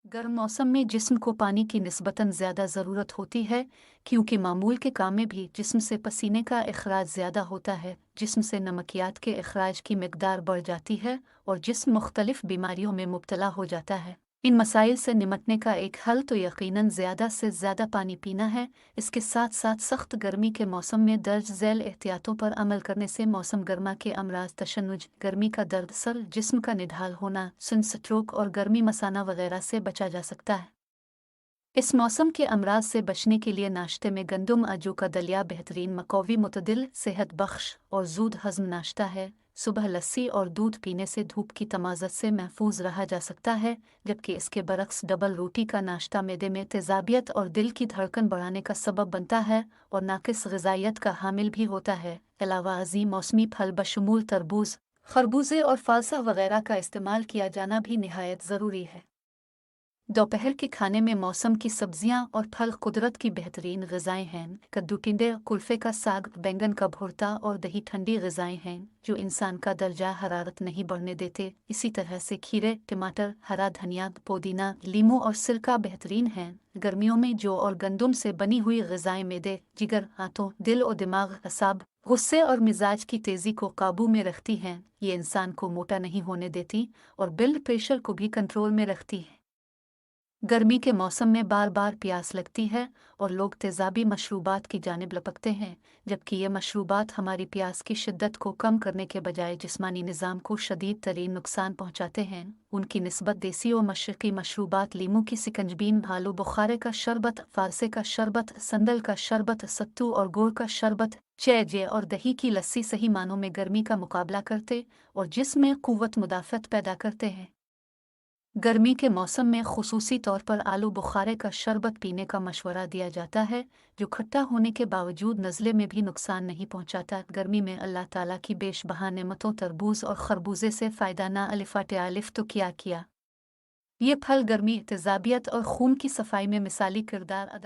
गर्म मौसम में जिस्म को पानी की निस्बतन ज़्यादा ज़रूरत होती है क्योंकि मामूल के काम में भी जिस्म से पसीने का अखराज ज़्यादा होता है। जिस्म से नमकियात के अखराज की मिकदार बढ़ जाती है और जिस्म मुख्तलिफ बीमारियों में मुब्तला हो जाता है। इन मसाइल से निमटने का एक हल तो यकीनन ज़्यादा से ज़्यादा पानी पीना है। इसके साथ साथ सख्त गर्मी के मौसम में दर्ज झैल एहतियातों पर अमल करने से मौसम गर्मा के अमराज तशन्नुज, गर्मी का दर्द सर, जिस्म का निढाल होना, सनस्ट्रोक और गर्मी मसाना वगैरह से बचा जा सकता है। इस मौसम के अमराज से बचने के लिए नाश्ते में गंदुम आजू का दलिया बेहतरीन मकौवी मुतदिल सेहत बख्श और जूद हज़म नाश्ता है। सुबह लस्सी और दूध पीने से धूप की तमाज़त से महफूज रहा जा सकता है, जबकि इसके बरक्स डबल रोटी का नाश्ता मैदे में तेज़ाबियत और दिल की धड़कन बढ़ाने का सबब बनता है और नाकिस ग़िज़ाइयत का हामिल भी होता है। अलावा अज़ीम मौसमी फल बशमूल तरबूज, खरबूजे और फालसा वगैरह का इस्तेमाल किया जाना भी निहायत ज़रूरी है। दोपहर के खाने में मौसम की सब्जियां और फल कुदरत की बेहतरीन ग़िज़ाएँ हैं। कद्दू, टिंडे, कुल्फ़े का साग, बैंगन का भुर्ता और दही ठंडी ग़िज़ाएँ हैं जो इंसान का दर्जा हरारत नहीं बढ़ने देते। इसी तरह से खीरे, टमाटर, हरा धनिया, पुदीना, लीमू और सिरका बेहतरीन हैं। गर्मियों में जौ और गंदुम से बनी हुई ग़िज़ाएँ मैदे, जिगर, आंतों, दिल और दिमाग, असाब, गुस्से और मिजाज की तेज़ी को काबू में रखती हैं। ये इंसान को मोटा नहीं होने देती और ब्लड प्रेशर को भी कंट्रोल में रखती हैं। गर्मी के मौसम में बार बार प्यास लगती है और लोग तेज़ाबी मशरूबात की जानिब लपकते हैं, जबकि ये मशरूबात हमारी प्यास की शिद्दत को कम करने के बजाय जिस्मानी निज़ाम को शदीद तरीन नुकसान पहुँचाते हैं। उनकी निस्बत देसी और मशरक़ी मशरूबात लीमू की सिकंजबीन, भालू बुखारे का शरबत, फारसे का शरबत, संदल का शरबत, सत्तू और गुड़ का शरबत, चेजे और दही की लस्सी सही मानों में गर्मी का मुकाबला करते और जिस्म में क़ुव्वत मुदाफ़त पैदा करते हैं। गर्मी के मौसम में ख़ुसूसी तौर पर आलू बुखारे का शरबत पीने का मशवरा दिया जाता है, जो खट्टा होने के बावजूद नज़ले में भी नुकसान नहीं पहुंचाता। गर्मी में अल्लाह ताला की बेशबहा नेमतों तरबूज और खरबूजे से फ़ायदा ना अलिफ़ाटे आलिफ तो क्या किया। ये फल गर्मी, तेज़ाबियत और खून की सफाई में मिसाली किरदार अदा